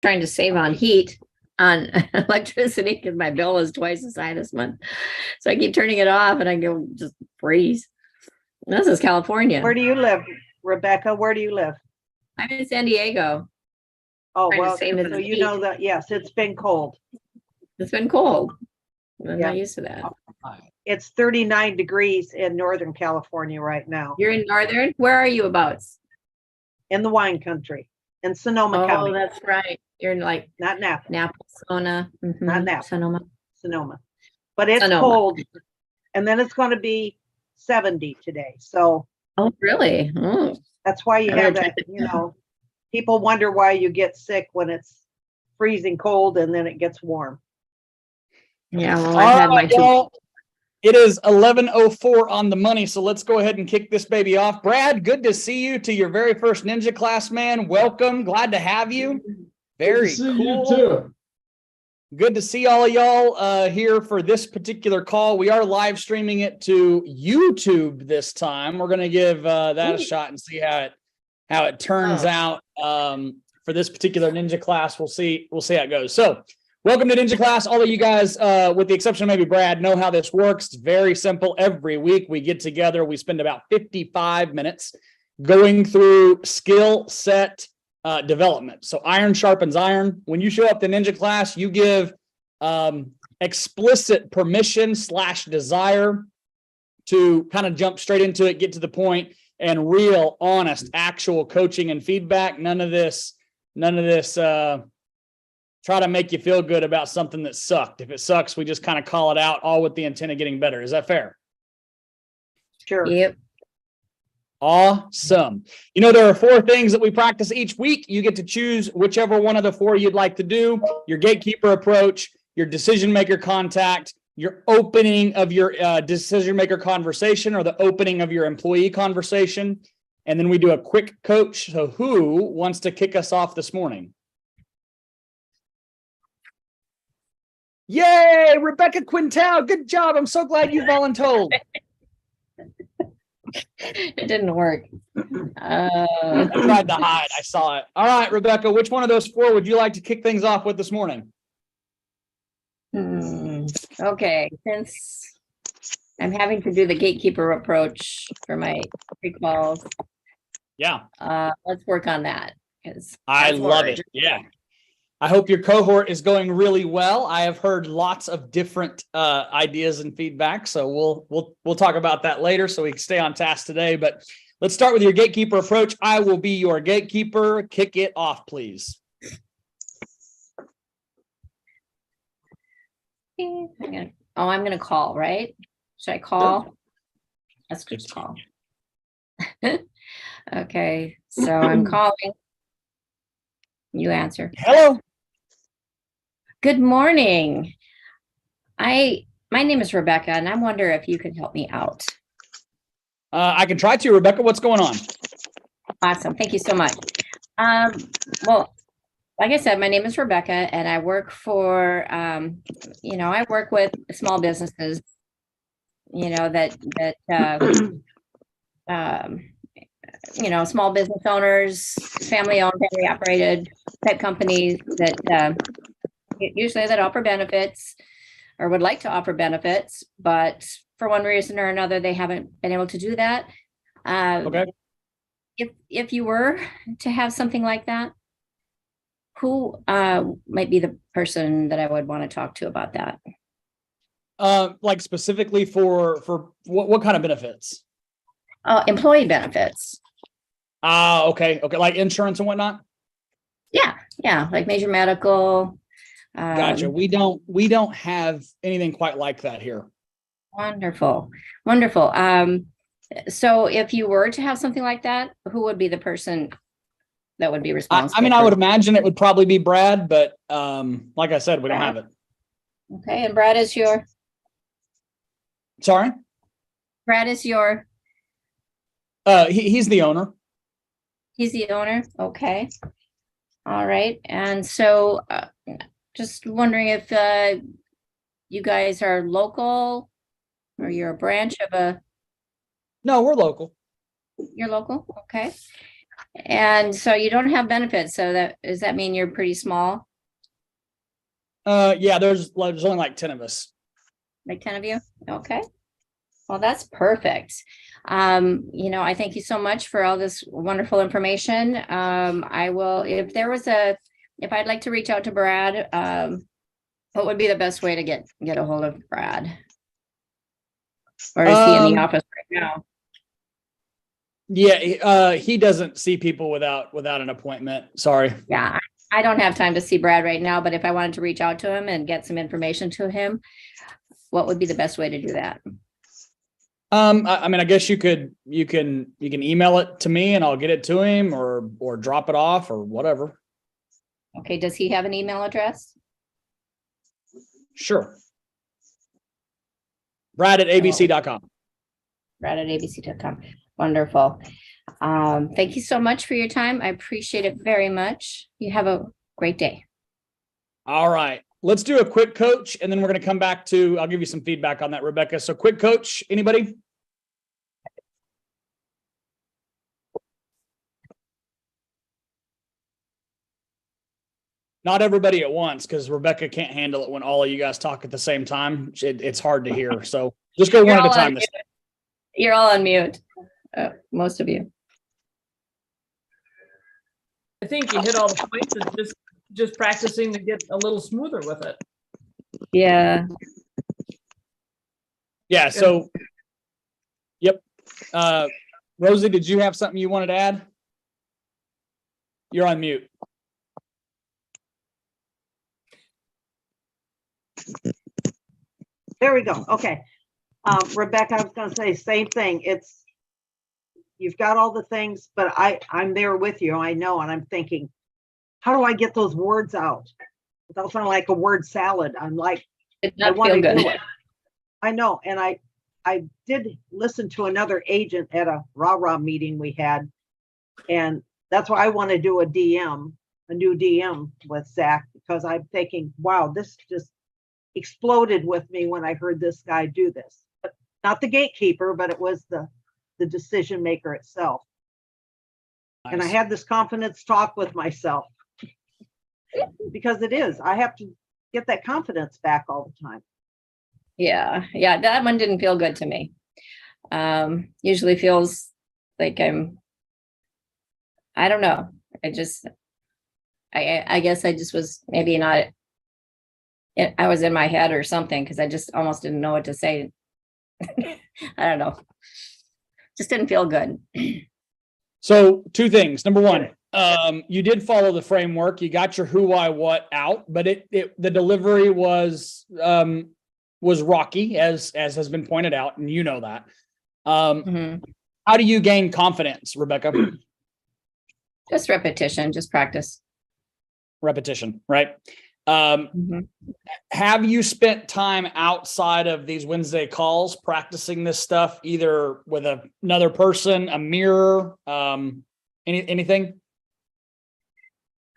trying to save on heat, on electricity, because my bill is twice as high this month. So I keep turning it off and I go just freeze. This is California. Where do you live, Rebecca? Where do you live? I'm in San Diego. Oh, Trying to well, save so the you heat. know that, yes, it's been cold. It's been cold. I'm Yeah. not used to that. It's 39 degrees in Northern California right now, You're in Northern? Where are you about? in the wine country, in Sonoma Oh, County, that's right. You're in like not Napa, Napa, Sonoma. Not Napa. Sonoma. Sonoma. But it's Sonoma. cold, and then it's going to be 70 today. So Oh, really? Oh, that's why you I better have check that, it people wonder why you get sick when it's freezing cold and then it gets warm. yeah. Well, I've had my two. Y'all, it is 11:04 on the money, so let's go ahead and kick this baby off. Brad, good to see you to your very first Ninja class, man. Welcome. Glad to have you. Very Good to see cool. you too. Good to see all of y'all here for this particular call. We are live streaming it to YouTube this time. We're going to give that a shot and see how it turns out for this particular Ninja class. We'll see how it goes. So welcome to Ninja class. All of you guys, with the exception of maybe Brad, know how this works. It's very simple. Every week we get together. We spend about 55 minutes going through skill set development. So iron sharpens iron. When you show up to Ninja class, you give explicit permission / desire to kind of jump straight into it, get to the point, and real, honest, actual coaching and feedback. None of this try to make you feel good about something that sucked. If it sucks, we just kind of call it out, all with the intent of getting better. Is that fair? Sure. Yep. Awesome. You know, there are 4 things that we practice each week. You get to choose whichever one of the 4 you'd like to do. Your gatekeeper approach, your decision maker contact, your opening of your decision maker conversation, or the opening of your employee conversation. And then we do a quick coach. So who wants to kick us off this morning? Yay, Rebecca Quintal. Good job. I'm so glad you voluntold. It didn't work. I tried to hide. I saw it. All right, Rebecca, which one of those 4 would you like to kick things off with this morning? Okay, since I'm having to do the gatekeeper approach for my pre-quals, Yeah, let's work on that. I love it. Yeah. I hope your cohort is going really well. I have heard lots of different ideas and feedback, so we'll talk about that later so we can stay on task today. But let's start with your gatekeeper approach. I will be your gatekeeper. Kick it off, please. I'm gonna call, right? Should I call? Let's just call. Okay, so I'm calling. You answer. Hello. Good morning. My name is Rebecca, and I wonder if you can help me out. I can try to, Rebecca. What's going on? Awesome. Thank you so much. Well, like I said, my name is Rebecca, and I work for, I work with small businesses, small business owners, family-owned, family-operated type companies that usually that offer benefits or would like to offer benefits, but for one reason or another, they haven't been able to do that. Okay. If you were to have something like that, who might be the person that I would want to talk to about that? Like specifically for what kind of benefits? Employee benefits. Okay. Like insurance and whatnot? Yeah. Like major medical. Gotcha. We don't have anything quite like that here. Wonderful. So if you were to have something like that, who would be the person that would be responsible? I would imagine it would probably be Brad, but like I said, we don't have it. Okay. And Brad is your? Sorry? Brad is your? He's the owner. He's the owner. Okay. All right. And so just wondering if you guys are local or you're a branch of a. No, we're local. You're local. Okay. And so you don't have benefits. So does that mean you're pretty small? Yeah, there's only like 10 of us. Like 10 of you? Okay. Well, that's perfect. I thank you so much for all this wonderful information. I will, if I'd like to reach out to Brad, what would be the best way to get a hold of Brad? Or is he in the office right now? Yeah, he doesn't see people without an appointment. Sorry. Yeah, I don't have time to see Brad right now, but if I wanted to reach out to him and get some information to him, what would be the best way to do that? I mean, I guess you can email it to me and I'll get it to him or drop it off or whatever. Okay, does he have an email address? Sure. Brad@abc.com. Brad@abc.com. Wonderful. Thank you so much for your time. I appreciate it very much. You have a great day. All right. Let's do a quick coach and then we're going to come back to, I'll give you some feedback on that, Rebecca. So quick coach, anybody? Not everybody at once, because Rebecca can't handle it when all of you guys talk at the same time. It's hard to hear. So just go one at a time. You're all on mute. Most of you. I think you hit all the points. It's just practicing to get a little smoother with it. Yeah. Yeah. So, yep. Rosie, did you have something you wanted to add? You're on mute. There we go. Okay. Rebecca, I was going to say same thing. You've got all the things, but I'm there with you. I know. And I'm thinking, how do I get those words out without sounding like a word salad? I'm like, I want to do it. I know. And I did listen to another agent at a rah-rah meeting we had. And that's why I want to do a new DM with Zach, because I'm thinking, wow, this just exploded with me when I heard this guy do this. But not the gatekeeper, but it was the decision maker itself. Nice. And I had this confidence talk with myself because it is. I have to get that confidence back all the time. Yeah. That one didn't feel good to me. Usually feels like I don't know. I guess I just was maybe not. I was in my head or something because I just almost didn't know what to say. I don't know. Just didn't feel good. So 2 things. Number 1, you did follow the framework. You got your who, why, what out, but the delivery was rocky, as has been pointed out, and you know that. How do you gain confidence, Rebecca? Just repetition, just practice. Repetition, right? Have you spent time outside of these Wednesday calls practicing this stuff, either with another person, a mirror, anything?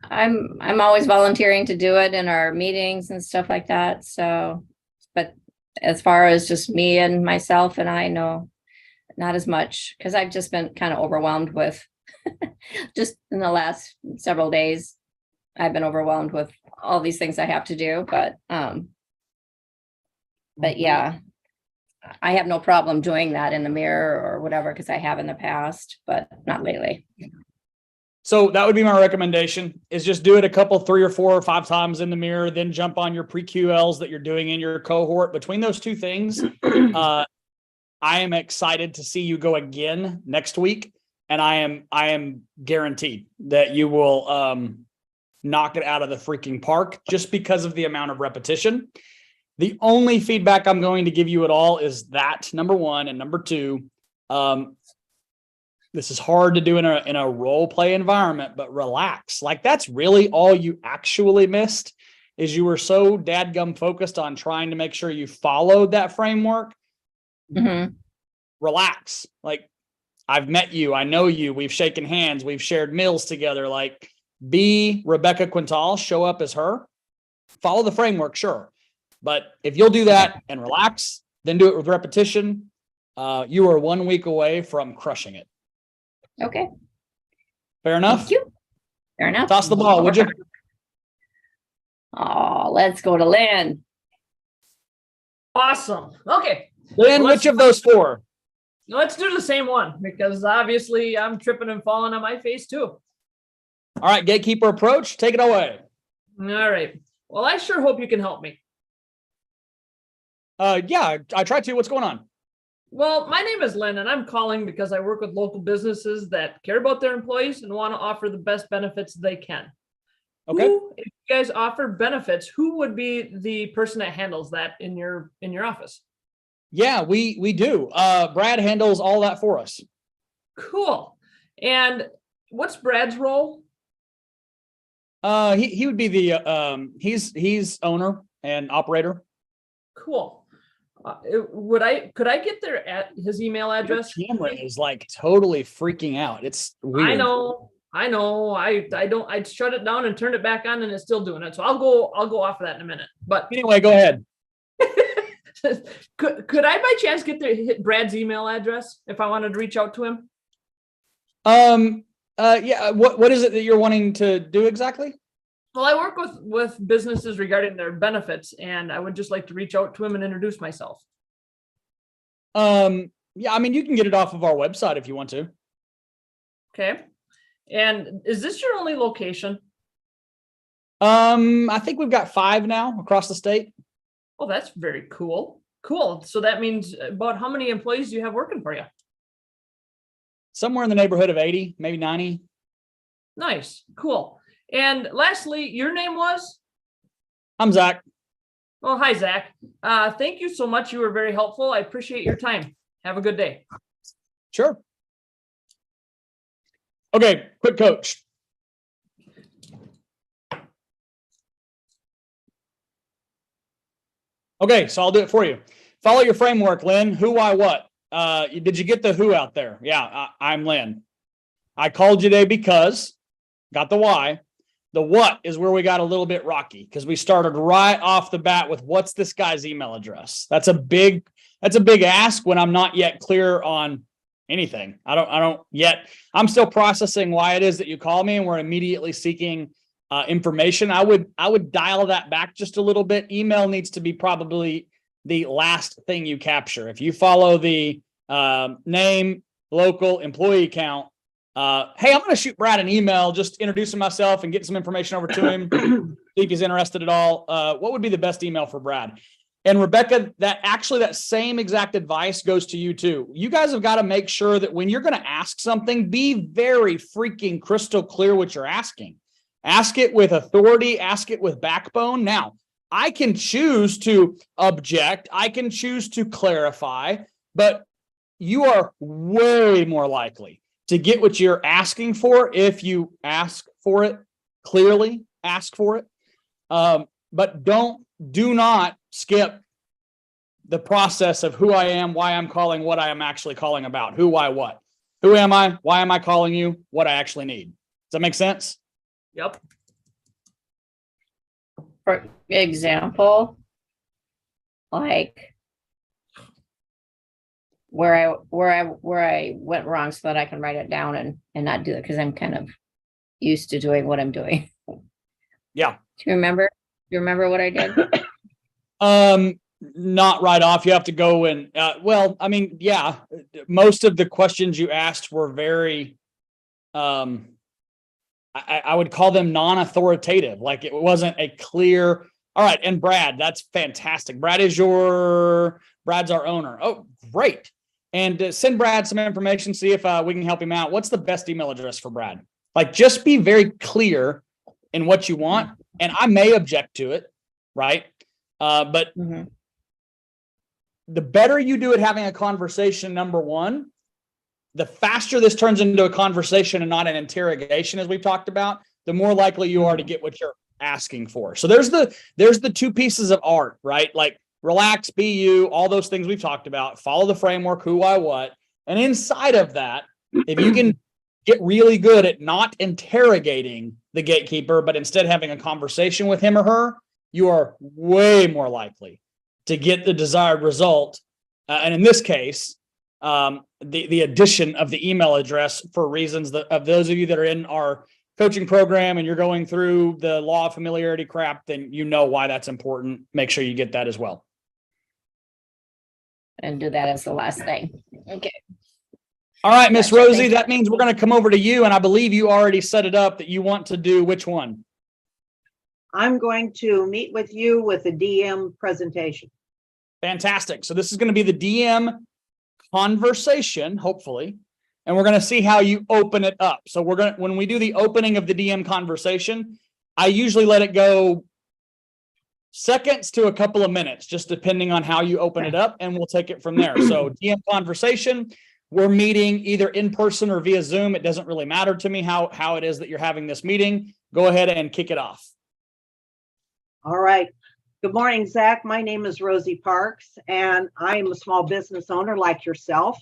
I'm always volunteering to do it in our meetings and stuff like that. So, but as far as just me and myself and I know not as much, because I've just been kind of overwhelmed with just in the last several days. I've been overwhelmed with all these things I have to do, but yeah, I have no problem doing that in the mirror or whatever, because I have in the past, but not lately. So that would be my recommendation, is just do it a couple, 3 or 4 or 5 times in the mirror, then jump on your pre-QLs that you're doing in your cohort. Between those 2 things, I am excited to see you go again next week. And I am guaranteed that you will, knock it out of the freaking park just because of the amount of repetition. The only feedback I'm going to give you at all is that, number 1, and number 2, this is hard to do in a role play environment, but relax. Like, that's really all you actually missed, is you were so dadgum focused on trying to make sure you followed that framework. Relax. Like, I've met you, I know you, we've shaken hands, we've shared meals together. Like, be Rebecca Quintal, show up as her, follow the framework, sure. But if you'll do that and relax, then do it with repetition, you are 1 week away from crushing it. Okay. Fair enough? Thank you. Fair enough. Toss the ball, would you? Oh, let's go to Lynn. Awesome. Okay. Lynn, which of those four? Let's do the same one because obviously I'm tripping and falling on my face too. All right, gatekeeper approach, take it away. All right. Well, I sure hope you can help me. Yeah, I tried to. What's going on? Well, my name is Lynn and I'm calling because I work with local businesses that care about their employees and want to offer the best benefits they can. Okay. If you guys offer benefits, who would be the person that handles that in your office? Yeah, we do. Brad handles all that for us. Cool. And what's Brad's role? He would be the he's owner and operator. Cool. Could I get his email address? Your camera is like totally freaking out. It's weird. I know. I shut it down and turned it back on and it's still doing it. So I'll go off of that in a minute. But Anyway, go ahead. could I by chance hit Brad's email address if I wanted to reach out to him? Yeah, what is it that you're wanting to do exactly? Well, I work with businesses regarding their benefits, and I would just like to reach out to him and introduce myself. Yeah, I mean, you can get it off of our website if you want to. Okay. And is this your only location? I think we've got 5 now across the state. Oh, that's very cool. Cool. So that means about how many employees do you have working for you? Somewhere in the neighborhood of 80, maybe 90. Nice. Cool. And lastly, your name was? I'm Zach. Well, hi, Zach. Thank you so much. You were very helpful. I appreciate your time. Have a good day. Sure. Okay, quick coach. Okay, so I'll do it for you. Follow your framework, Lynn. Who, why, what? Did you get the who out there? Yeah, I'm Lynn. I called you today because, got the why. The what is where we got a little bit rocky because we started right off the bat with what's this guy's email address? That's a big ask when I'm not yet clear on anything. I don't yet. I'm still processing why it is that you call me and we're immediately seeking information. I would dial that back just a little bit. Email needs to be probably the last thing you capture. If you follow the name, local, employee count, hey, I'm going to shoot Brad an email, just introducing myself and get some information over to him, see if he's interested at all. What would be the best email for Brad? And Rebecca, that same exact advice goes to you too. You guys have got to make sure that when you're going to ask something, be very freaking crystal clear what you're asking. Ask it with authority, ask it with backbone. Now, I can choose to object, I can choose to clarify, but you are way more likely to get what you're asking for if you ask for it clearly, ask for it. But do not skip the process of who I am, why I'm calling, what I am actually calling about, who, why, what. Who am I? Why am I calling you? What I actually need. Does that make sense? Yep. For example, like where I went wrong so that I can write it down and not do it because I'm kind of used to doing what I'm doing. Yeah. Do you remember? Do you remember what I did? Not right off. You have to go and, well, I mean, yeah, most of the questions you asked were very, I would call them non-authoritative. Like it wasn't a clear, all right. And Brad, that's fantastic. Brad's our owner. Oh, great. And send Brad some information, see if we can help him out. What's the best email address for Brad? Like, just be very clear in what you want. And I may object to it, right? But the better you do at having a conversation, number one, the faster this turns into a conversation and not an interrogation, as we've talked about, the more likely you are to get what you're asking for. So there's the 2 pieces of art, right? Like relax, be you, all those things we've talked about, follow the framework, who, why, what. And inside of that, if you can get really good at not interrogating the gatekeeper, but instead having a conversation with him or her, you are way more likely to get the desired result. And in this case, the addition of the email address for reasons that of those of you that are in our coaching program and you're going through the law of familiarity crap, then you know why that's important. Make sure you get that as well. And do that as the last thing. Okay. All right, Miss Gotcha, Rosie, thank you. that means we're going to come over to you. And I believe you already set it up that you want to do which one? I'm going to meet with you with a DM presentation. Fantastic. So this is going to be the DM conversation, hopefully, and we're going to see how you open it up. So we're going to, when we do the opening of the DM conversation, I usually let it go seconds to a couple of minutes, just depending on how you open it up, and we'll take it from there. So DM conversation, we're meeting either in person or via Zoom. It doesn't really matter to me how it is that you're having this meeting. Go ahead and kick it off. All right. Good morning, Zach. My name is Rosie Parks, and I am a small business owner like yourself.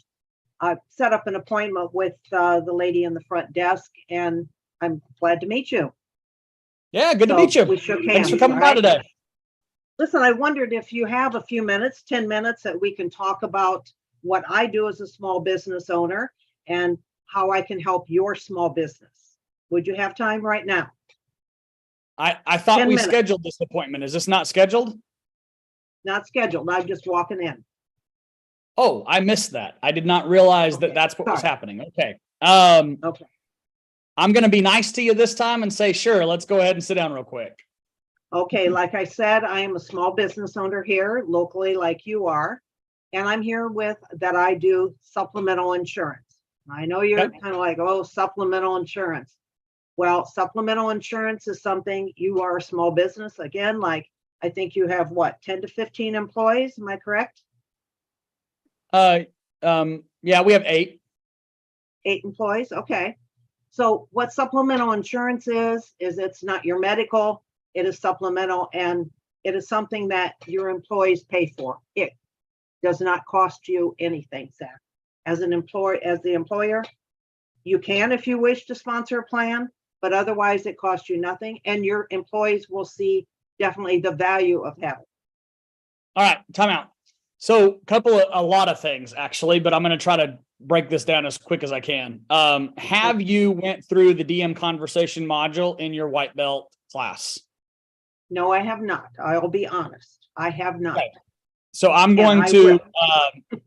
I've set up an appointment with the lady in the front desk, and I'm glad to meet you. Yeah, good to So meet you. we shook Thanks hands, for coming all by right? today. Listen, I wondered if you have a few minutes, 10 minutes, that we can talk about what I do as a small business owner and how I can help your small business. Would you have time right now? I thought 10 we minutes. scheduled this appointment. Is this not scheduled? Not scheduled. I'm just walking in. Oh, I missed that. I did not realize that Okay, that's what was sorry. happening. Okay. Okay. I'm going to be nice to you this time and say, sure, let's go ahead and sit down real quick. Okay, like I said, I am a small business owner here locally like you are. And I'm here with that I do supplemental insurance. I know you're Okay. kind of like, oh, supplemental insurance. Well, supplemental insurance is something, you are a small business. Again, like I think you have what, 10 to 15 employees? Am I correct? Yeah, we have 8. 8 employees? Okay. So what supplemental insurance is it's not your medical, it is supplemental, and it is something that your employees pay for. It does not cost you anything, Zach. As the employer, you can, if you wish, to sponsor a plan, but otherwise it costs you nothing, and your employees will see definitely the value of having. All right, time out. So a lot of things actually, but I'm going to try to break this down as quick as I can. Have you went through the DM conversation module in your white belt class? No, I have not. I'll be honest. I have not. Okay. So I'm going I to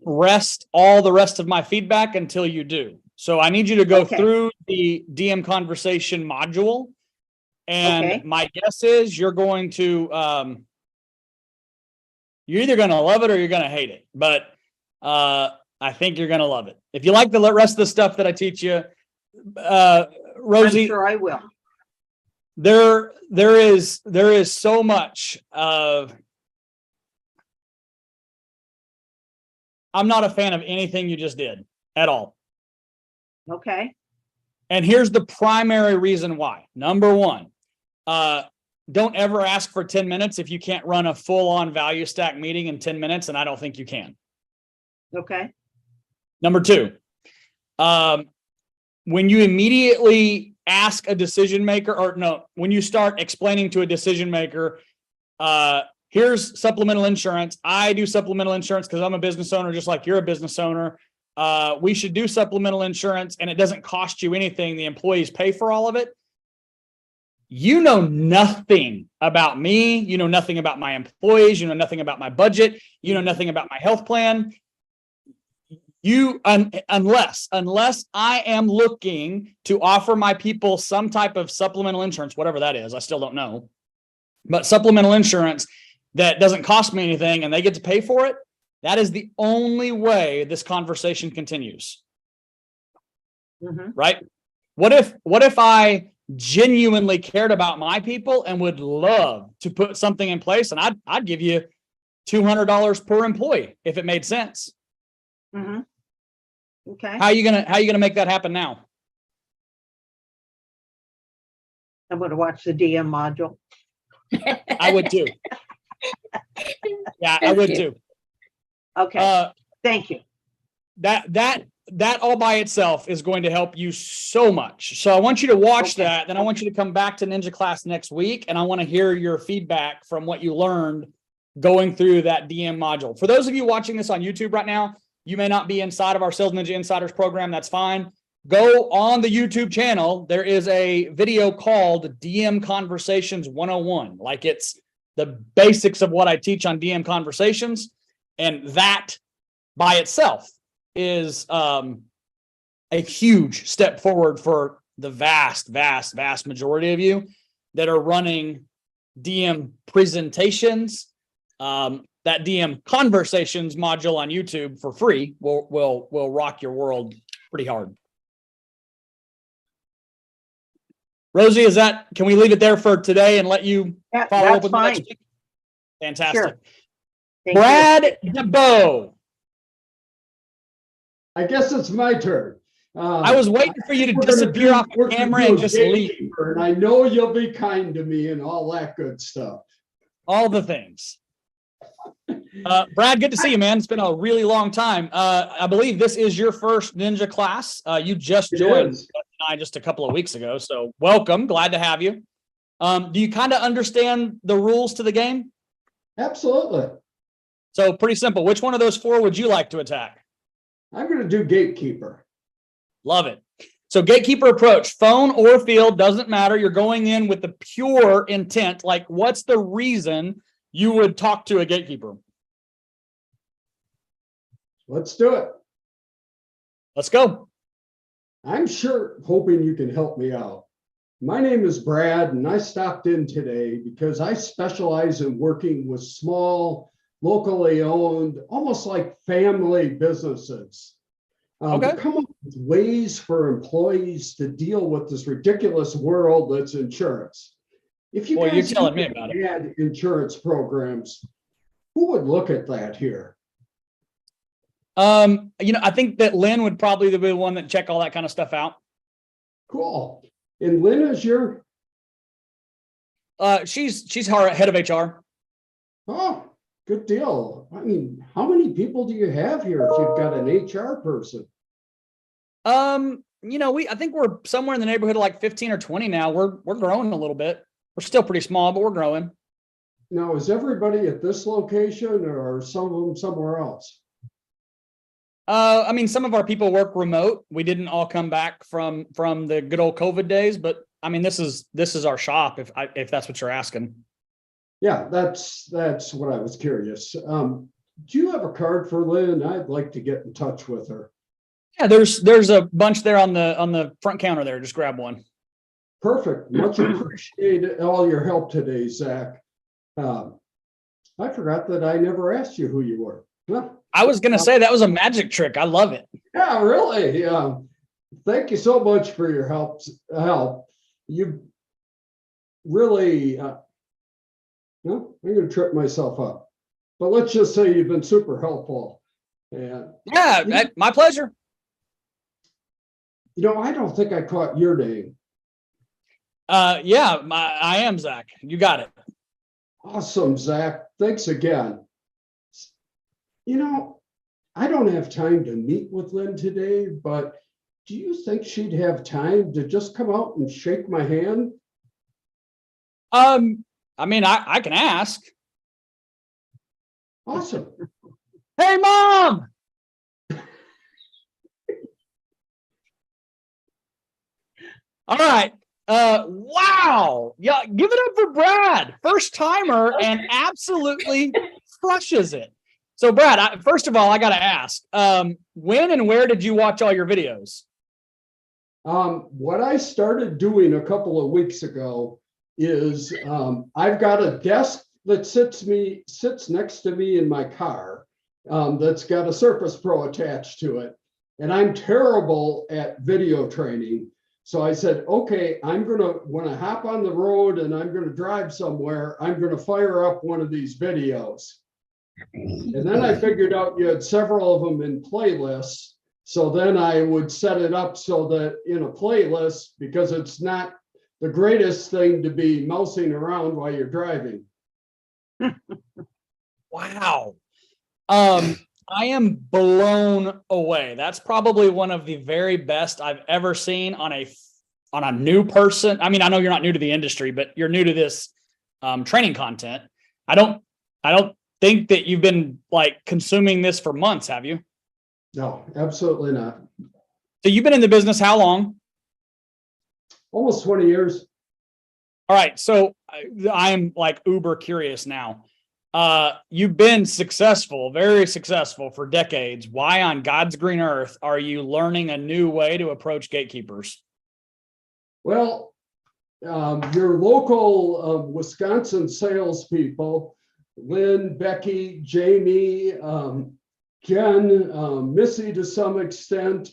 rest all the rest of my feedback until you do. So I need you to go Okay. through the DM conversation module. And Okay. my guess is you're going to, you're either going to love it or you're going to hate it. But I think you're going to love it. If you like the rest of the stuff that I teach you, Rosie, I'm sure I will. there is so much of, I'm not a fan of anything you just did at all. Okay. And here's the primary reason why. Number one, don't ever ask for 10 minutes if you can't run a full-on value stack meeting in 10 minutes, and I don't think you can. Okay. Number two, when you immediately ask a decision maker, or no, when you start explaining to a decision maker, here's supplemental insurance. I do supplemental insurance because I'm a business owner, just like you're a business owner. We should do supplemental insurance and it doesn't cost you anything. The employees pay for all of it. You know nothing about me. You know nothing about my employees. You know nothing about my budget. You know nothing about my health plan. Unless I am looking to offer my people some type of supplemental insurance, whatever that is, I still don't know, but supplemental insurance that doesn't cost me anything and they get to pay for it. That is the only way this conversation continues. Mm-hmm. Right? What if I genuinely cared about my people and would love to put something in place, and I'd give you $200 per employee if it made sense. Mm-hmm. Okay. How are you gonna make that happen now? I'm going to watch the DM module. I would too. Yeah, I would too. Okay. Thank you. That all by itself is going to help you so much. So I want you to watch Okay. that. Then I want you to come back to Ninja class next week. And I want to hear your feedback from what you learned going through that DM module. For those of you watching this on YouTube right now, You may not be inside of our Sales Ninja Insiders program. That's fine. Go on the YouTube channel. There is a video called DM Conversations 101. Like, it's the basics of what I teach on DM Conversations. And that by itself is a huge step forward for the vast majority of you that are running DM presentations. That DM Conversations module on YouTube for free will rock your world pretty hard. Rosie, can we leave it there for today and let you Yeah, follow up that's with me next fine. week? Fantastic. Sure. Thank you. Brad DeBoe. I guess it's my turn. I was waiting for you to We're gonna disappear do- off we're the gonna camera do and a just leave. gatekeeper, and I know you'll be kind to me and all that good stuff. All the things. Brad, good to see you, man. It's been a really long time. I believe this is your first Ninja class. You just It joined is. just a couple of weeks ago. So welcome. Glad to have you. Do you kind of understand the rules to the game? Absolutely. So pretty simple. Which one of those four would you like to attack? I'm going to do gatekeeper. Love it. So gatekeeper approach, phone or field, doesn't matter. You're going in with the pure intent. Like, what's the reason you would talk to a gatekeeper? Let's do it. Let's go. I'm hoping you can help me out. My name is Brad, and I stopped in today because I specialize in working with small, locally owned, almost like family businesses. Okay. To come up with ways for employees to deal with this ridiculous world that's insurance. If you Boy, you're guys telling me even about it. had insurance programs, who would look at that here? I think that Lynn would probably be the one that check all that kind of stuff out. Cool. And Lynn is your, She's our head of HR. oh, good deal. I mean, how many people do you have here if you've got an HR person? I think we're somewhere in the neighborhood of like 15 or 20 now. We're growing a little bit. We're still pretty small, but we're growing. Now, is everybody at this location or are some of them somewhere else? Some of our people work remote. We didn't all come back from the good old COVID days, but I mean, this is our shop if that's what you're asking. Yeah, that's what I was curious. Do you have a card for Lynn? I'd like to get in touch with her. Yeah, there's a bunch there on the front counter there. Just grab one. Perfect. Much appreciated all your help today, Zach. I forgot that I never asked you who you were. Huh? I was gonna say that was a magic trick. I love it. Yeah, really. Thank you so much for your help. You really, no, I'm going to trip myself up. But let's just say you've been super helpful. And Yeah, my pleasure. I don't think I caught your name. I am Zach. You got it. Awesome, Zach. Thanks again. I don't have time to meet with Lynn today, but do you think she'd have time to just come out and shake my hand? I can ask. Awesome. Hey, Mom. All right. Wow. Yeah, give it up for Brad. First timer and absolutely crushes it. So Brad, first of all, I got to ask, when and where did you watch all your videos? What I started doing a couple of weeks ago is I've got a desk that sits next to me in my car that's got a Surface Pro attached to it. And I'm terrible at video training. So I said, okay, when I hop on the road and I'm going to drive somewhere, I'm going to fire up one of these videos. And then I figured out you had several of them in playlists. So then I would set it up so that in a playlist, because it's not the greatest thing to be mousing around while you're driving. Wow. I am blown away. That's probably one of the very best I've ever seen on a new person. I mean, I know you're not new to the industry, but you're new to this training content. I don't think that you've been like consuming this for months, have you? No, absolutely not. So you've been in the business how long? Almost 20 years. All right. So I'm like uber curious now. You've been successful, very successful for decades. Why on God's green earth are you learning a new way to approach gatekeepers? Well, your local Wisconsin salespeople, Lynn, Becky, Jamie, Jen, Missy to some extent,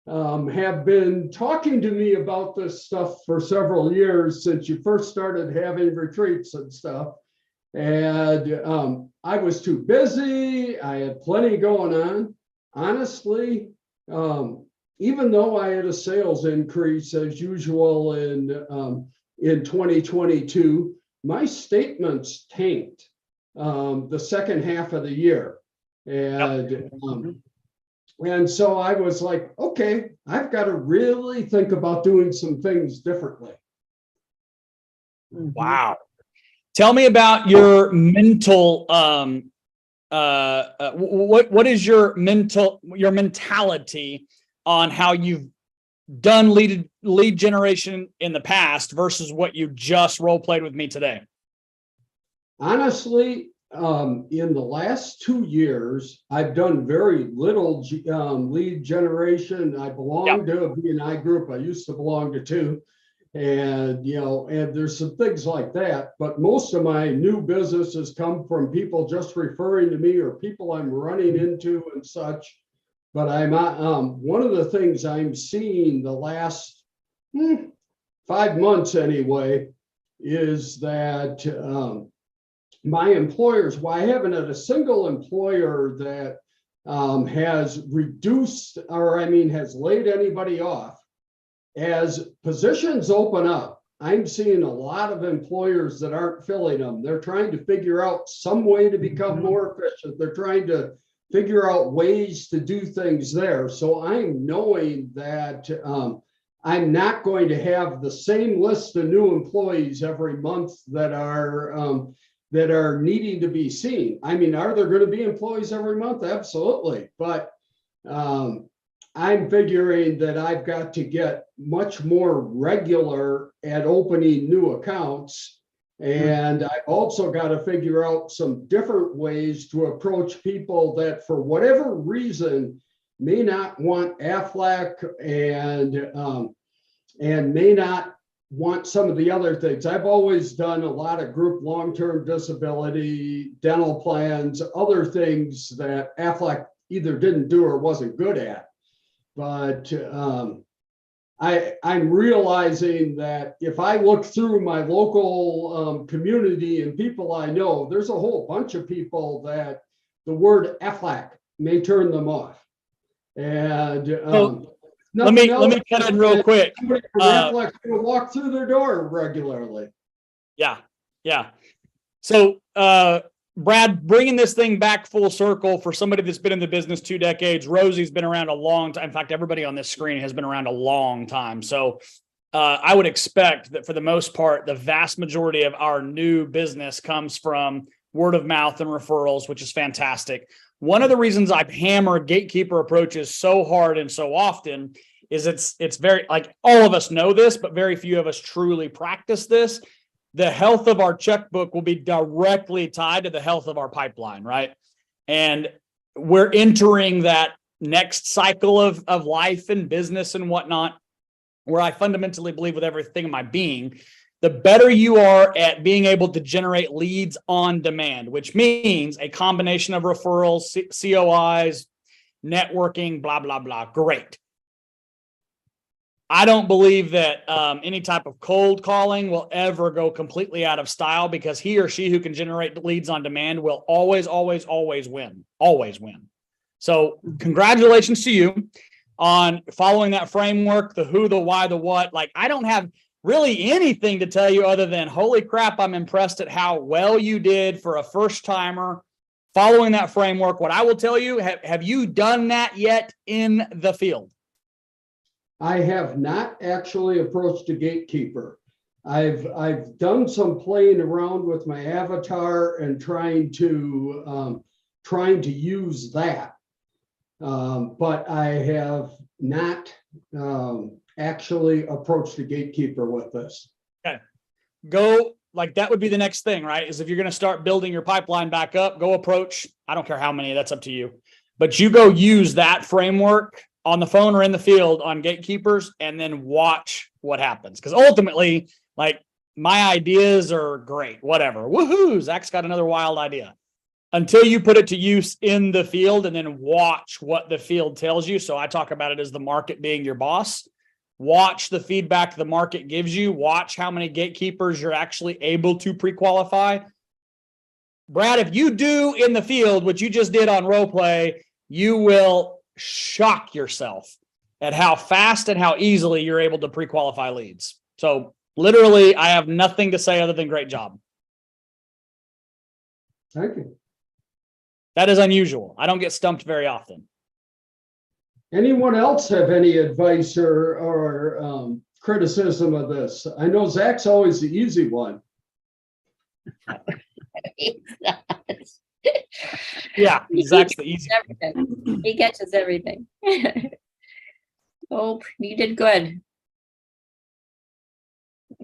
have been talking to me about this stuff for several years since you first started having retreats and stuff. And I was too busy. I had plenty going on. Honestly, even though I had a sales increase as usual in 2022, my statements tanked the second half of the year. And so I was like, okay, I've got to really think about doing some things differently. Wow. Tell me about your mental, what is your mentality on how you've done lead generation in the past versus what you just role played with me today? Honestly, in the last 2 years, I've done very little lead generation. I belong to a B&I group. I used to belong to two. And, and there's some things like that. But most of my new business has come from people just referring to me or people I'm running into and such. But I'm one of the things I'm seeing the last 5 months anyway is that my employers, well, I haven't had a single employer that has reduced or has laid anybody off. As positions open up, I'm seeing a lot of employers that aren't filling them. They're trying to figure out some way to become more efficient. They're trying to figure out ways to do things there. So I'm knowing that I'm not going to have the same list of new employees every month that are needing to be seen. Are there going to be employees every month? Absolutely. But I'm figuring that I've got to get much more regular at opening new accounts. And I've also got to figure out some different ways to approach people that for whatever reason may not want Aflac and may not want some of the other things. I've always done a lot of group long-term disability, dental plans, other things that Aflac either didn't do or wasn't good at. But I'm realizing that if I look through my local community and people I know, there's a whole bunch of people that the word Aflac may turn them off. And let me cut in real quick. Aflac's going to walk through their door regularly. Yeah. So, Brad, bringing this thing back full circle for somebody that's been in the business 2 decades, Rosie's been around a long time. In fact, everybody on this screen has been around a long time. So I would expect that for the most part, the vast majority of our new business comes from word of mouth and referrals, which is fantastic. One of the reasons I hammer gatekeeper approaches so hard and so often is it's very, like, all of us know this, but very few of us truly practice this. The health of our checkbook will be directly tied to the health of our pipeline, right? And we're entering that next cycle of life and business and whatnot, where I fundamentally believe with everything in my being, the better you are at being able to generate leads on demand, which means a combination of referrals, COIs, networking, blah, blah, blah. Great. I don't believe that any type of cold calling will ever go completely out of style, because he or she who can generate leads on demand will always win. Always win. So congratulations to you on following that framework, the who, the why, the what. Like, I don't have really anything to tell you other than, holy crap, I'm impressed at how well you did for a first timer following that framework. What I will tell you, have you done that yet in the field? I have not actually approached a gatekeeper. I've done some playing around with my avatar and trying to use that. But I have not actually approached the gatekeeper with this. Go, like, that would be the next thing, right? Is if you're going to start building your pipeline back up, go approach, I don't care how many, that's up to you. But you go use that framework on the phone or in the field on gatekeepers and then watch what happens. Because ultimately, like, my ideas are great, whatever. Woohoo, Zach's got another wild idea. Until you put it to use in the field and then watch what the field tells you. So I talk about it as the market being your boss. Watch the feedback the market gives you. Watch how many gatekeepers you're actually able to pre-qualify. Brad, if you do in the field what you just did on role play, you will shock yourself at how fast and how easily you're able to pre-qualify leads. So literally, I have nothing to say other than great job. Thank you. That is unusual. I don't get stumped very often. Anyone else have any advice or criticism of this? I know Zach's always the easy one. Yeah, Zach's the easy. Everything. He catches everything. Oh, you did good.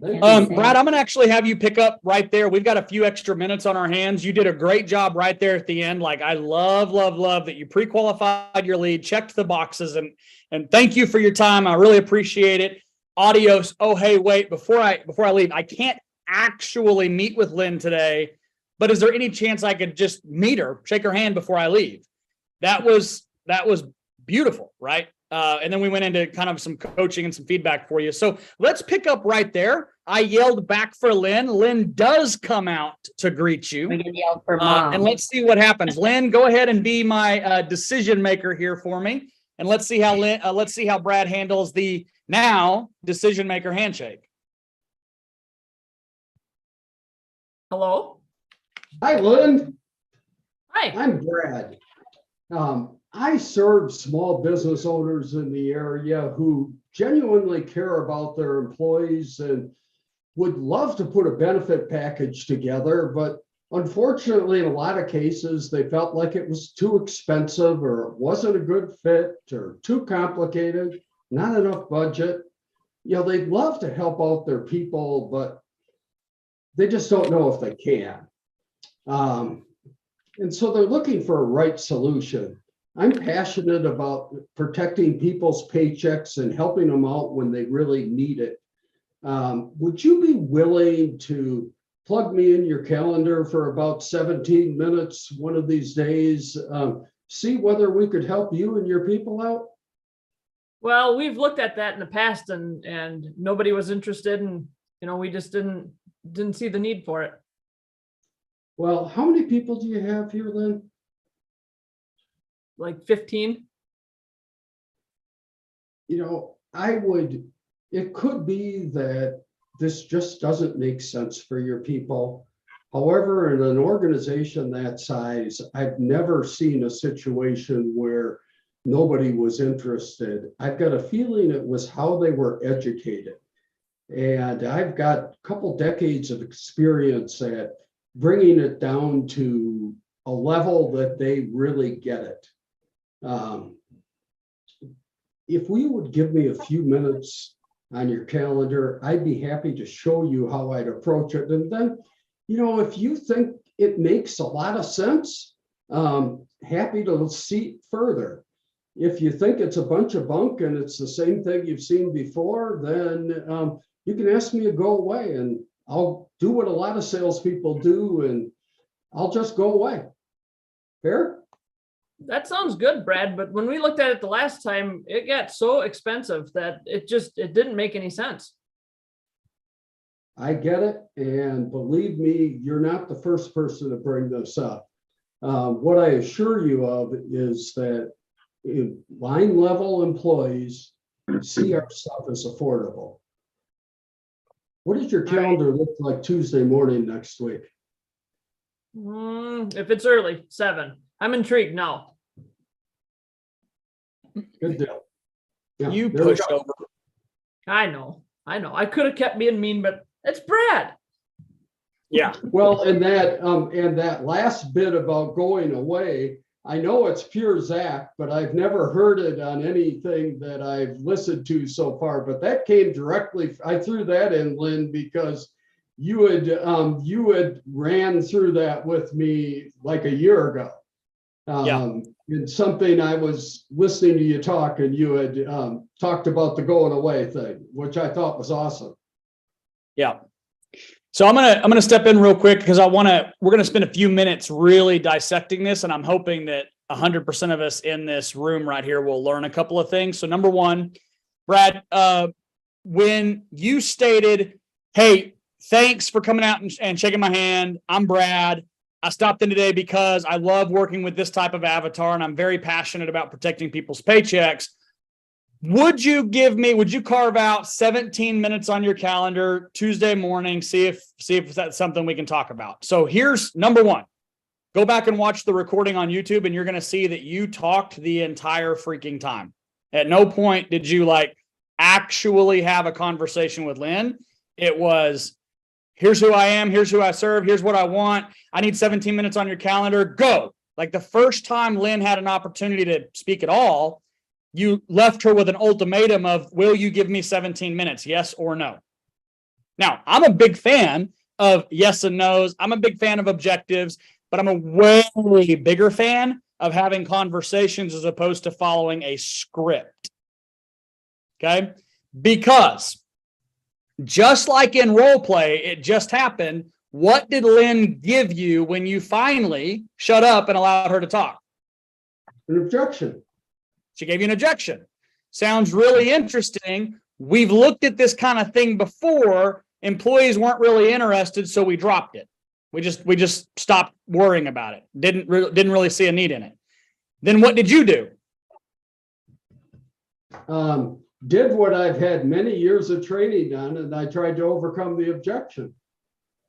Brad, I'm gonna actually have you pick up right there. We've got a few extra minutes on our hands. You did a great job right there at the end. Like, I love that you pre-qualified your lead, checked the boxes, and thank you for your time. I really appreciate it. Adios. Oh, hey, wait, before I leave, I can't actually meet with Lynn today, but is there any chance I could just meet her, shake her hand before I leave? That was beautiful, right? And then we went into kind of some coaching and some feedback for you. So let's pick up right there. I yelled back for Lynn. Lynn does come out to greet you. We can yell for mom. And let's see what happens. Lynn, go ahead and be my decision maker here for me. And let's see how Brad handles the now decision maker handshake. Hello? Hi, Lynn. Hi. I'm Brad. I serve small business owners in the area who genuinely care about their employees and would love to put a benefit package together, but unfortunately, in a lot of cases, they felt like it was too expensive or it wasn't a good fit or too complicated, not enough budget. You know, they'd love to help out their people, but they just don't know if they can. And so they're looking for a right solution. I'm passionate about protecting people's paychecks and helping them out when they really need it. Would you be willing to plug me in your calendar for about 17 minutes one of these days? See whether we could help you and your people out? Well, we've looked at that in the past and nobody was interested, and we just didn't see the need for it. Well, how many people do you have here, Lynn? Like 15. It could be that this just doesn't make sense for your people. However, in an organization that size, I've never seen a situation where nobody was interested. I've got a feeling it was how they were educated. And I've got a couple decades of experience at bringing it down to a level that they really get it. If we would give me a few minutes on your calendar, I'd be happy to show you how I'd approach it. And then, if you think it makes a lot of sense, happy to see further. If you think it's a bunch of bunk and it's the same thing you've seen before, then you can ask me to go away and I'll do what a lot of salespeople do and I'll just go away. Fair? That sounds good, Brad. But when we looked at it the last time, it got so expensive that it didn't make any sense. I get it. And believe me, you're not the first person to bring this up. What I assure you of is that line level employees see our stuff as affordable. What does your calendar look like Tuesday morning next week? If it's early, 7. I'm intrigued now. Good deal. Yeah, You there we pushed go. over. I know. I could have kept being mean, but it's Brad. Yeah. Well, and that last bit about going away, I know it's pure Zach, but I've never heard it on anything that I've listened to so far. But that came directly, I threw that in, Lynn, because you had ran through that with me like a year ago. It's something I was listening to you talk, and you had talked about the going away thing, which I thought was awesome. Yeah. So I'm gonna step in real quick because we're gonna spend a few minutes really dissecting this, and I'm hoping that 100% of us in this room right here will learn a couple of things. So number one, Brad, when you stated, "Hey, thanks for coming out and shaking my hand. I'm Brad. I stopped in today because I love working with this type of avatar, and I'm very passionate about protecting people's paychecks." Would you carve out 17 minutes on your calendar Tuesday morning, see if that's something we can talk about? So here's number one. Go back and watch the recording on YouTube, and you're going to see that you talked the entire freaking time. At no point did you actually have a conversation with Lynn. It was, here's who I am, here's who I serve, here's what I want. I need 17 minutes on your calendar. Go. Like the first time Lynn had an opportunity to speak at all, you left her with an ultimatum of, will you give me 17 minutes? Yes or no? Now, I'm a big fan of yes and no's. I'm a big fan of objectives, but I'm a way bigger fan of having conversations as opposed to following a script. Okay? Because just like in role play, it just happened. What did Lynn give you when you finally shut up and allowed her to talk? An objection. She gave you an objection. Sounds really interesting. We've looked at this kind of thing before. Employees weren't really interested, so we dropped it. We just stopped worrying about it. Didn't really see a need in it. Then what did you do? Did what I've had many years of training on, and I tried to overcome the objection.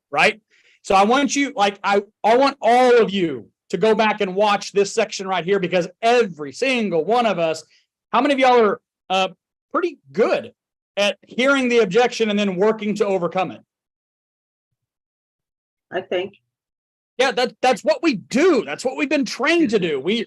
Right? So I want you, I want all of you to go back and watch this section right here, because every single one of us, how many of y'all are pretty good at hearing the objection and then working to overcome it? I think. Yeah, that's what we do. That's what we've been trained to do. We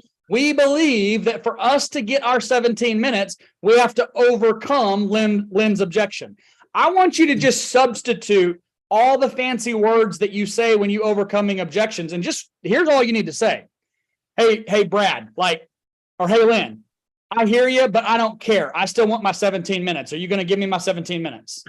believe that for us to get our 17 minutes, we have to overcome Lynn's objection. I want you to just substitute all the fancy words that you say when you overcoming objections, and just here's all you need to say. Hey, Brad, or hey, Lynn, I hear you, but I don't care. I still want my 17 minutes. Are you going to give me my 17 minutes?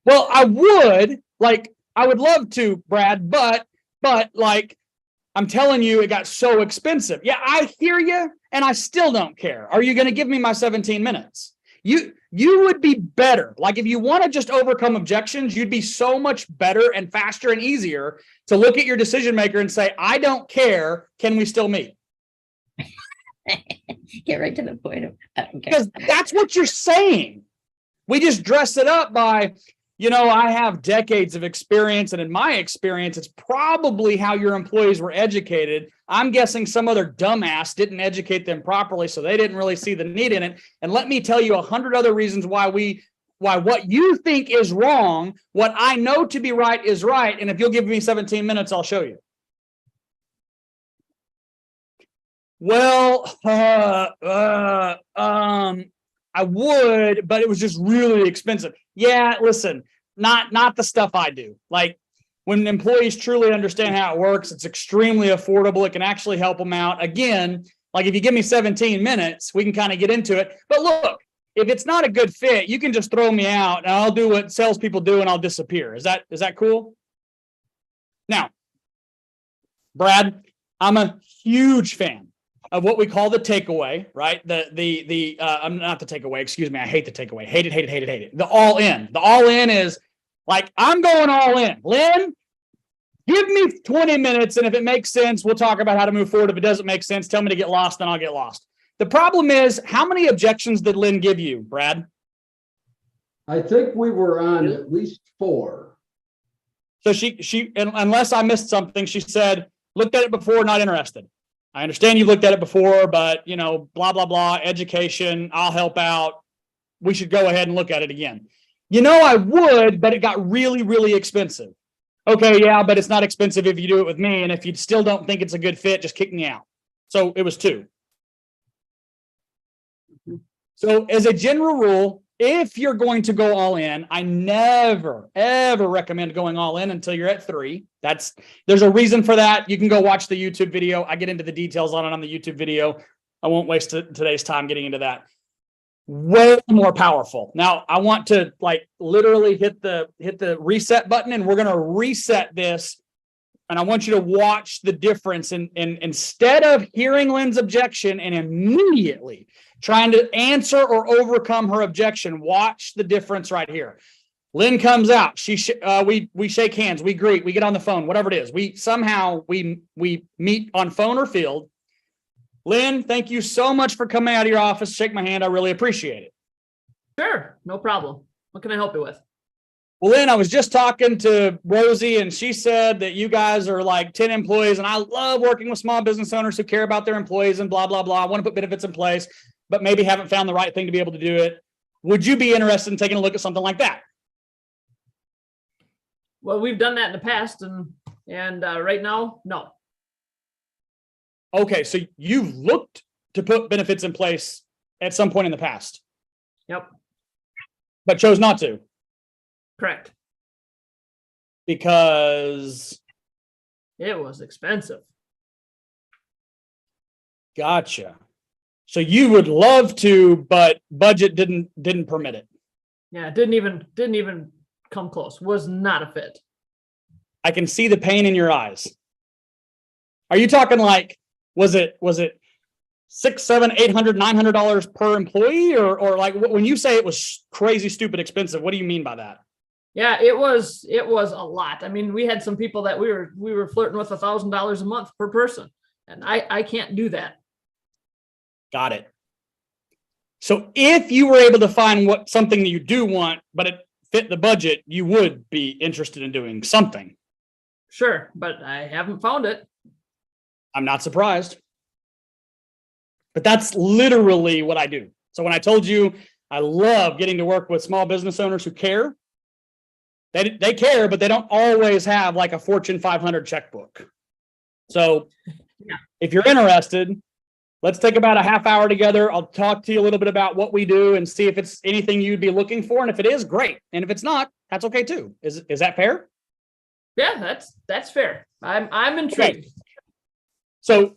Well, I would love to, Brad, but I'm telling you, it got so expensive. Yeah, I hear you, and I still don't care. Are you going to give me my 17 minutes? You would be better. If you want to just overcome objections, you'd be so much better and faster and easier to look at your decision maker and say, I don't care. Can we still meet? Get right to the point of, I don't care. Because that's what you're saying. We just dress it up by, I have decades of experience, and in my experience, it's probably how your employees were educated. I'm guessing some other dumbass didn't educate them properly, so they didn't really see the need in it. And let me tell you 100 other reasons why what you think is wrong, what I know to be right is right. And if you'll give me 17 minutes, I'll show you. Well, I would, but it was just really expensive. Yeah, listen, not the stuff I do. When employees truly understand how it works, it's extremely affordable. It can actually help them out. Again, if you give me 17 minutes, we can kind of get into it. But look, if it's not a good fit, you can just throw me out and I'll do what salespeople do and I'll disappear. Is that cool? Now, Brad, I'm a huge fan of what we call the takeaway, right? I'm not the takeaway, excuse me. I hate the takeaway. Hate it. The all in. The all in is I'm going all in. Lynn, give me 20 minutes. And if it makes sense, we'll talk about how to move forward. If it doesn't make sense, tell me to get lost, then I'll get lost. The problem is, how many objections did Lynn give you, Brad? I think we were on at least 4. So she, unless I missed something, she said, looked at it before, not interested. I understand you looked at it before, but blah, blah, blah, education, I'll help out. We should go ahead and look at it again. I would, but it got really, really expensive. Okay, yeah, but it's not expensive if you do it with me. And if you still don't think it's a good fit, just kick me out. So it was 2. So as a general rule, if you're going to go all in, I never, ever recommend going all in until you're at 3. There's a reason for that. You can go watch the YouTube video. I get into the details on it on the YouTube video. I won't waste today's time getting into that. Way more powerful. Now I want to like literally hit the reset button, and we're going to reset this. And I want you to watch the difference. And instead of hearing Lynn's objection and immediately trying to answer or overcome her objection, watch the difference right here. Lynn comes out. We shake hands. We greet. We get on the phone. Whatever it is. We meet on phone or field. Lynn, thank you so much for coming out of your office. Shake my hand. I really appreciate it. Sure, no problem. What can I help you with? Well, Lynn, I was just talking to Rosie, and she said that you guys are like 10 employees, and I love working with small business owners who care about their employees and blah, blah, blah. I want to put benefits in place, but maybe haven't found the right thing to be able to do it. Would you be interested in taking a look at something like that? Well, we've done that in the past, and right now, no. Okay, so you've looked to put benefits in place at some point in the past, Yep, but chose not to correct. because It was expensive. gotcha. So you would love to, but budget didn't permit it. Yeah, it didn't even come close. Was not a fit. I can see the pain in your eyes. Are you talking like, was it $600, $700, $800, $900 per employee, or like when you say it was crazy, stupid expensive, what do you mean by that? Yeah, it was a lot. I mean, we had some people that we were flirting with $1,000 a month per person, and I can't do that. Got it. So if you were able to find something that you do want, but it fit the budget, you would be interested in doing something. Sure, but I haven't found it. I'm not surprised. But that's literally what I do. So when I told you I love getting to work with small business owners who care, they care, but they don't always have like a Fortune 500 checkbook. So Yeah. If you're interested, let's take about a half hour together. I'll talk to you a little bit about what we do and see if it's anything you'd be looking for. And if it is, great. And if it's not, that's okay too. Is that fair? Yeah, that's fair. I'm intrigued. Okay. So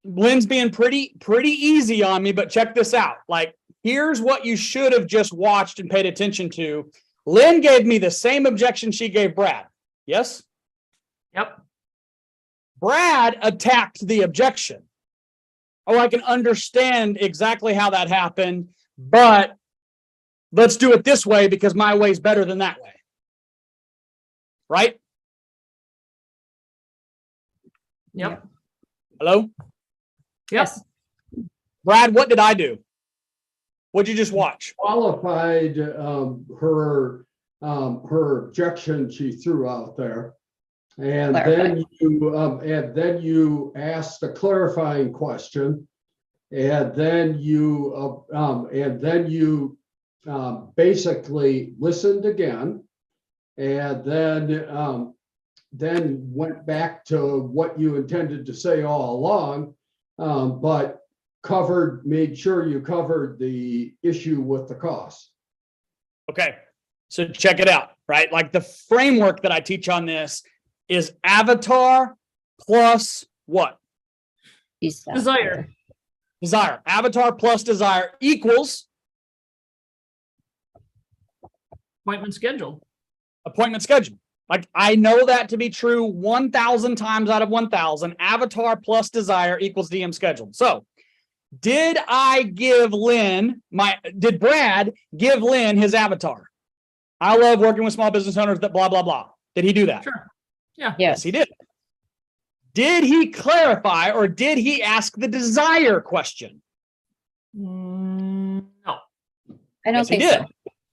Lynn's being pretty easy on me, but check this out. Like, here's what you should have just watched and paid attention to. Lynn gave me the same objection she gave Brad. Yes? Yep. Brad attacked the objection. Oh, I can understand exactly how that happened, but let's do it this way because my way's better than that way. Right? Yep. Hello? Yes. Brad, what did I do? What'd you just watch? Qualified her objection she threw out there. And then you asked a clarifying question, and then you basically listened again, and then went back to what you intended to say all along, but made sure you covered the issue with the cost. Okay, so check it out, right? Like the framework that I teach on this is avatar plus what? Desire. Desire. Avatar plus desire equals Appointment scheduled. appointment schedule. Like I know that to be true 1,000 times out of 1,000. Avatar plus desire equals DM scheduled. So did Brad give Lynn his avatar? I love working with small business owners that blah, blah, blah. Did he do that? Sure. Yeah. Yes, he did. Did he clarify or did he ask the desire question? No. I don't Yes, he think did. so.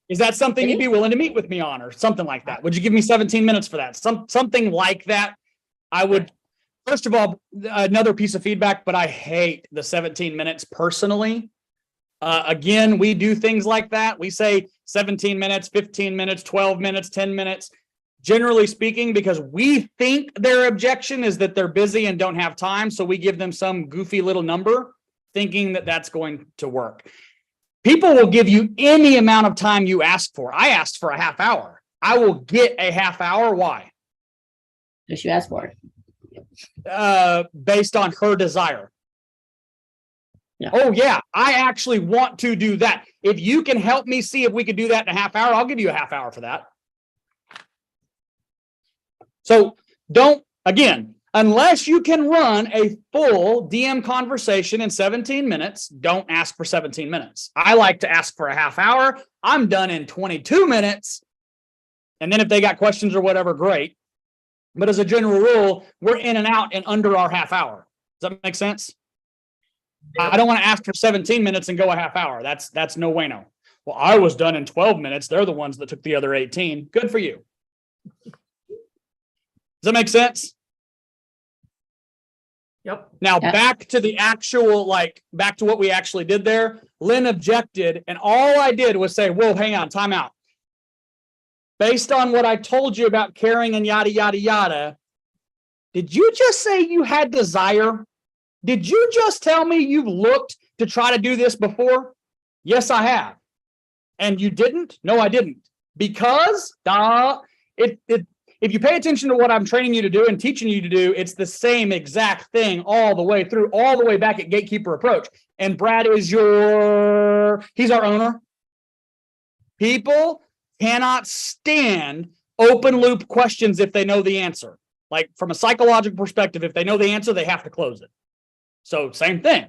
Is that something you'd be willing to meet with me on or something like that? Would you give me 17 minutes for that? Something like that. I would, first of all, another piece of feedback, but I hate the 17 minutes personally. Again, we do things like that. We say 17 minutes, 15 minutes, 12 minutes, 10 minutes. generally speaking, because we think their objection is that they're busy and don't have time. So we give them some goofy little number thinking that that's going to work. People will give you any amount of time you ask for. I asked for a half hour. I will get a half hour. Why? Just you asked for it. Based on her desire. Yeah. Oh yeah, I actually want to do that. If you can help me see if we could do that in a half hour, I'll give you a half hour for that. So don't, again, unless you can run a full DM conversation in 17 minutes, don't ask for 17 minutes. I like to ask for a half hour. I'm done in 22 minutes. And then if they got questions or whatever, great. But as a general rule, we're in and out in under our half hour. Does that make sense? I don't want to ask for 17 minutes and go a half hour. That's no way, no. Well, I was done in 12 minutes. They're the ones that took the other 18. Good for you. Does that make sense? Yep. Now Yeah. back to the actual, back to what we actually did there. Lynn objected, and all I did was say, whoa, hang on, time out. Based on what I told you about caring and yada, yada, yada, did you just say you had desire? Did you just tell me you've looked to try to do this before? Yes, I have. And you didn't? No, I didn't. Because if you pay attention to what I'm training you to do and teaching you to do, it's the same exact thing all the way through, all the way back at Gatekeeper Approach. And Brad is he's our owner. People cannot stand open loop questions if they know the answer. Like from a psychological perspective, if they know the answer, they have to close it. So same thing.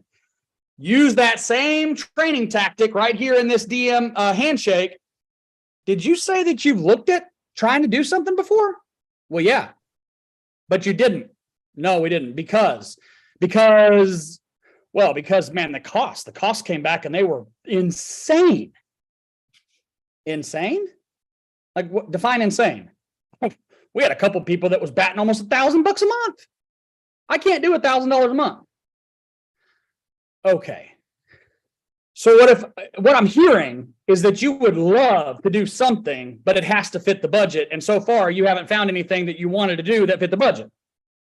Use that same training tactic right here in this DM handshake. Did you say that you've looked at trying to do something before? Well, yeah, but you didn't. No, we didn't. Because man, the cost came back and they were insane. Insane? Like what? Define insane. We had a couple people that was batting almost $1,000 a month. I can't do $1,000 a month. Okay. So what I'm hearing is that you would love to do something, but it has to fit the budget. And so far you haven't found anything that you wanted to do that fit the budget.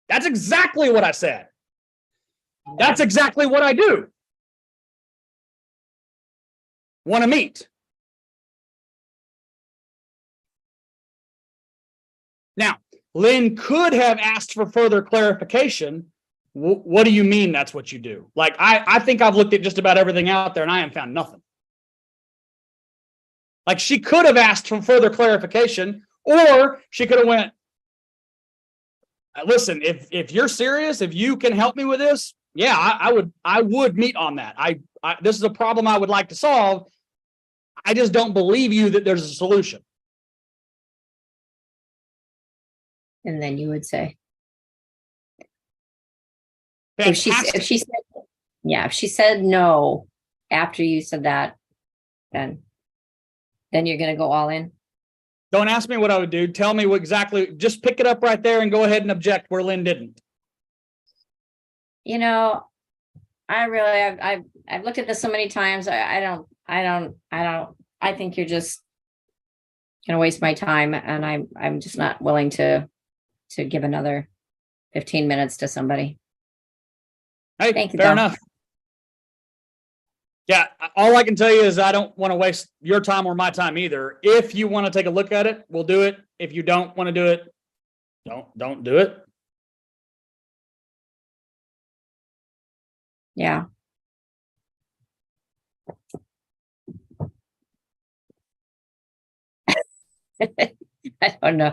That's exactly what I said. That's exactly what I do. Want to meet. Now, Lynn could have asked for further clarification. What do you mean that's what you do? Like, I think I've looked at just about everything out there and I haven't found nothing. Like she could have asked for further clarification, or she could have went, listen, if you're serious, if you can help me with this, yeah, I would meet on that. This is a problem I would like to solve. I just don't believe you that there's a solution. And then you would say, if she said no after you said that, then you're going to go all in. Don't ask me what I would do. Tell me what exactly, just pick it up right there and go ahead and object where Lynn didn't. You know, I've looked at this so many times. I think you're just going to waste my time, and I'm just not willing to give another 15 minutes to somebody. Hey, Thank you, fair Tom. enough. Yeah, all I can tell you is I don't want to waste your time or my time either. If you want to take a look at it, we'll do it. If you don't want to do it, don't do it. Yeah. I don't know.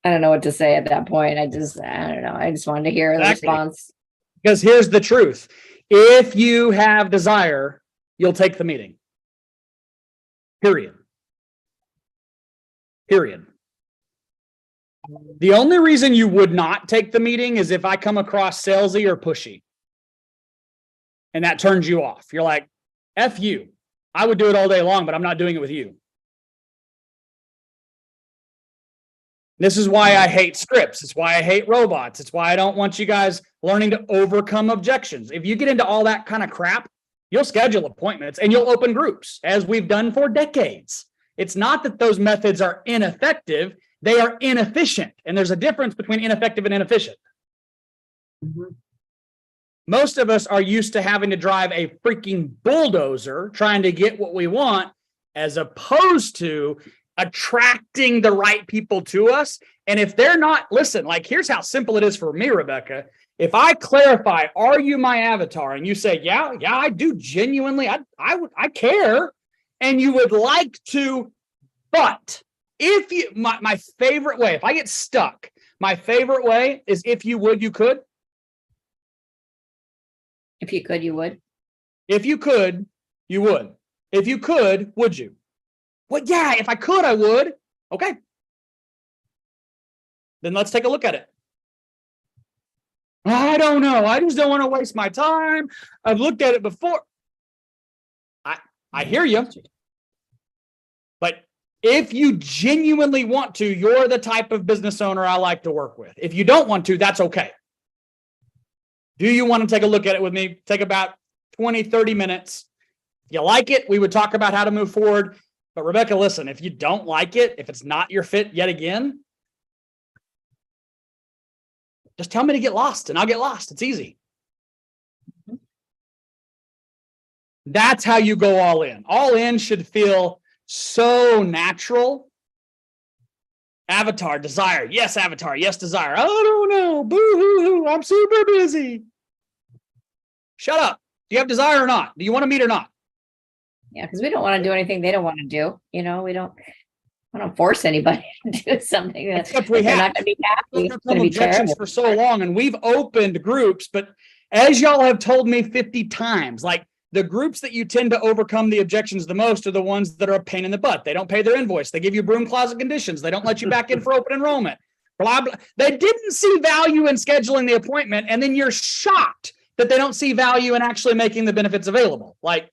I don't know what to say at that point. I don't know. I just wanted to hear the Exactly. response. Because here's the truth. If you have desire, you'll take the meeting. Period. The only reason you would not take the meeting is if I come across salesy or pushy. And that turns you off. You're like, F you. I would do it all day long, but I'm not doing it with you. This is why I hate scripts. It's why I hate robots. It's why I don't want you guys learning to overcome objections. If you get into all that kind of crap, You'll schedule appointments and you'll open groups as we've done for decades. It's not that those methods are ineffective. They are inefficient. And there's a difference between ineffective and inefficient. Mhm. Most of us are used to having to drive a freaking bulldozer trying to get what we want, as opposed to attracting the right people to us. And if they're not, listen, like here's how simple it is for me, Rebecca. If I clarify, are you my avatar? And you say, yeah, I do genuinely, I care. And you would like to, but if you, my favorite way, if I get stuck, my favorite way is if you would, you could. If you could, you would. If you could, you would. If you could, would you? Well, yeah, if I could, I would. Okay. Then let's take a look at it. I don't know. I just don't want to waste my time. I've looked at it before. I hear you. But if you genuinely want to, you're the type of business owner I like to work with. If you don't want to, that's okay. Do you want to take a look at it with me? Take about 20, 30 minutes. If you like it, we would talk about how to move forward. But Rebecca, listen, if you don't like it, if it's not your fit yet again, just tell me to get lost and I'll get lost. It's easy. That's how you go all in. All in should feel so natural. Avatar, desire. Yes, avatar. Yes, desire. I don't know. Boo-hoo-hoo. I'm super busy. Shut up. Do you have desire or not? Do you want to meet or not? Yeah, because we don't want to do anything they don't want to do. You know, we don't force anybody to do something that Except we they're have. not going to be happy. There's It's been going to be objections terrible. for so long, and we've opened groups, but as y'all have told me 50 times, like the groups that you tend to overcome the objections the most are the ones that are a pain in the butt. They don't pay their invoice. They give you broom closet conditions. They don't let you back in for open enrollment. Blah, blah. They didn't see value in scheduling the appointment, and then you're shocked that they don't see value in actually making the benefits available. Like,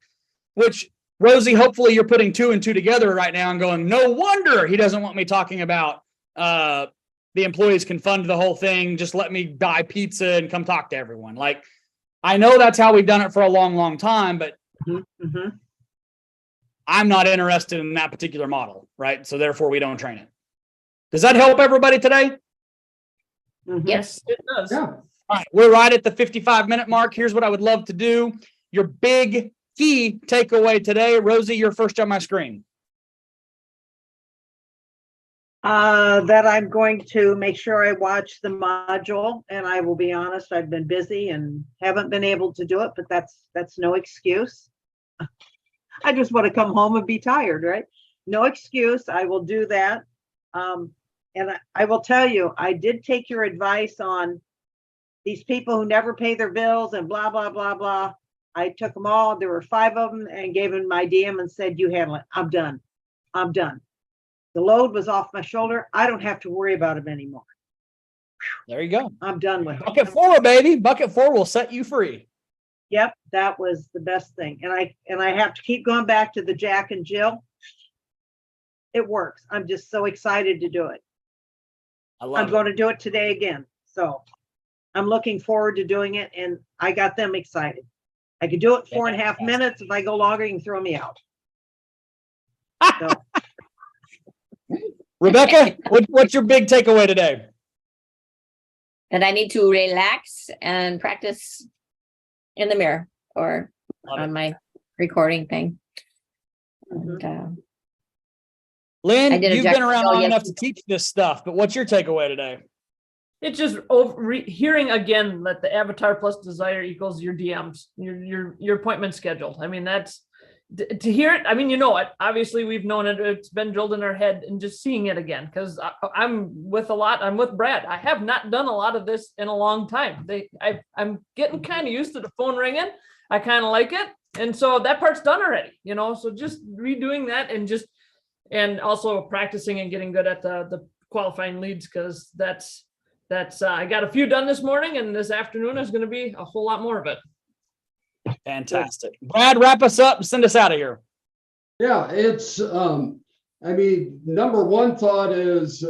which, Rosie, hopefully you're putting two and two together right now and going, no wonder he doesn't want me talking about the employees can fund the whole thing. Just let me buy pizza and come talk to everyone. Like, I know that's how we've done it for a long, long time, but Mhm. I'm not interested in that particular model, right? So therefore we don't train it. Does that help everybody today? Mhm. Yes, it does. Yeah. All right, we're right at the 55-minute mark. Here's what I would love to do. Your big key takeaway today. Rosie, you're first on my screen. That I'm going to make sure I watch the module, and I will be honest, I've been busy and haven't been able to do it, but that's no excuse. I just want to come home and be tired, right? No excuse. I will do that. And I will tell you, I did take your advice on these people who never pay their bills and blah, blah, blah, blah. I took them all. There were 5 of them and gave them my DM and said, you handle it. I'm done. I'm done. The load was off my shoulder. I don't have to worry about them anymore. There you go. I'm done with Bucket it. 4, baby. Bucket 4 will set you free. Yep, that was the best thing. And I have to keep going back to the Jack and Jill. It works. I'm just so excited to do it. I I'm love going it. to do it today again. So I'm looking forward to doing it, and I got them excited. I could do it 4.5 minutes. If I go longer, you can throw me out. So, Rebecca, what's your big takeaway today? And I need to relax and practice in the mirror or Love it. on my recording thing. mhm. And, Mm-hmm. Lynn, I did a you've Jack been around Jill long enough to yesterday. teach this stuff, but what's your takeaway today? It's just hearing again that the avatar plus desire equals your DMs, your appointment scheduled. I mean, that's to hear it. I mean, you know it. Obviously, we've known it. It's been drilled in our head, and just seeing it again. Because I'm with Brad. I have not done a lot of this in a long time. I'm getting kind of used to the phone ringing. I kind of like it, and so that part's done already. You know, so just redoing that and also practicing and getting good at the qualifying leads, because that's I got a few done this morning, and this afternoon is going to be a whole lot more of it. Fantastic. Brad, wrap us up and send us out of here. Yeah, it's, I mean, number one thought is,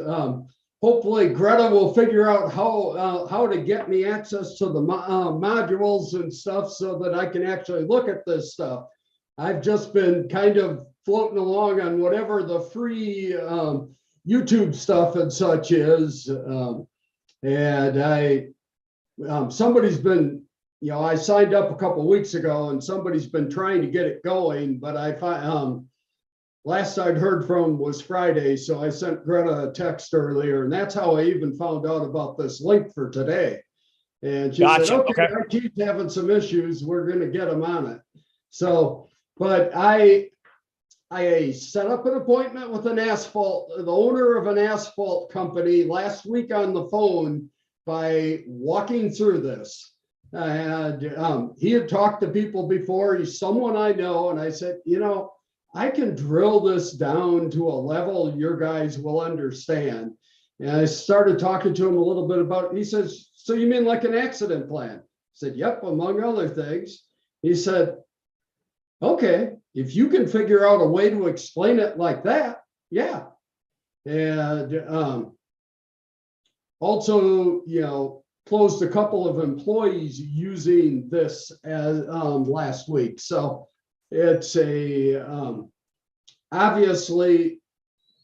hopefully Greta will figure out how to get me access to the modules and stuff so that I can actually look at this stuff. I've just been kind of floating along on whatever the free YouTube stuff and such is. And somebody's been, I signed up a couple weeks ago and somebody's been trying to get it going, but I find, last I'd heard from was Friday, so I sent Greta a text earlier, and that's how I even found out about this link for today. And she said, okay, I keep having some issues. We're going to get them on it. So, but I set up an appointment with the owner of an asphalt company last week on the phone by walking through this. And he had talked to people before. He's someone I know. And I said, I can drill this down to a level your guys will understand. And I started talking to him a little bit about it. He says, so you mean like an accident plan? I said, yep, among other things. He said, okay, if you can figure out a way to explain it like that, yeah. And also, closed a couple of employees using this as last week. So it's obviously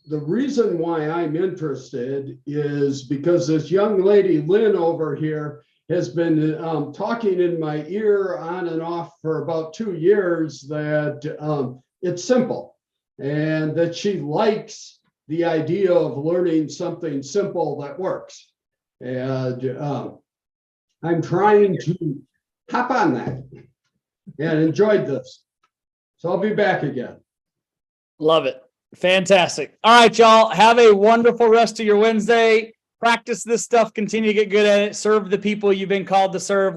the reason why I'm interested is because this young lady, Lynn over here, has been talking in my ear on and off for about 2 years that it's simple and that she likes the idea of learning something simple that works. And I'm trying to hop on that and enjoyed this. So I'll be back again. Love it. Fantastic. All right, y'all. Have a wonderful rest of your Wednesday. Practice this stuff. Continue to get good at it. Serve the people you've been called to serve.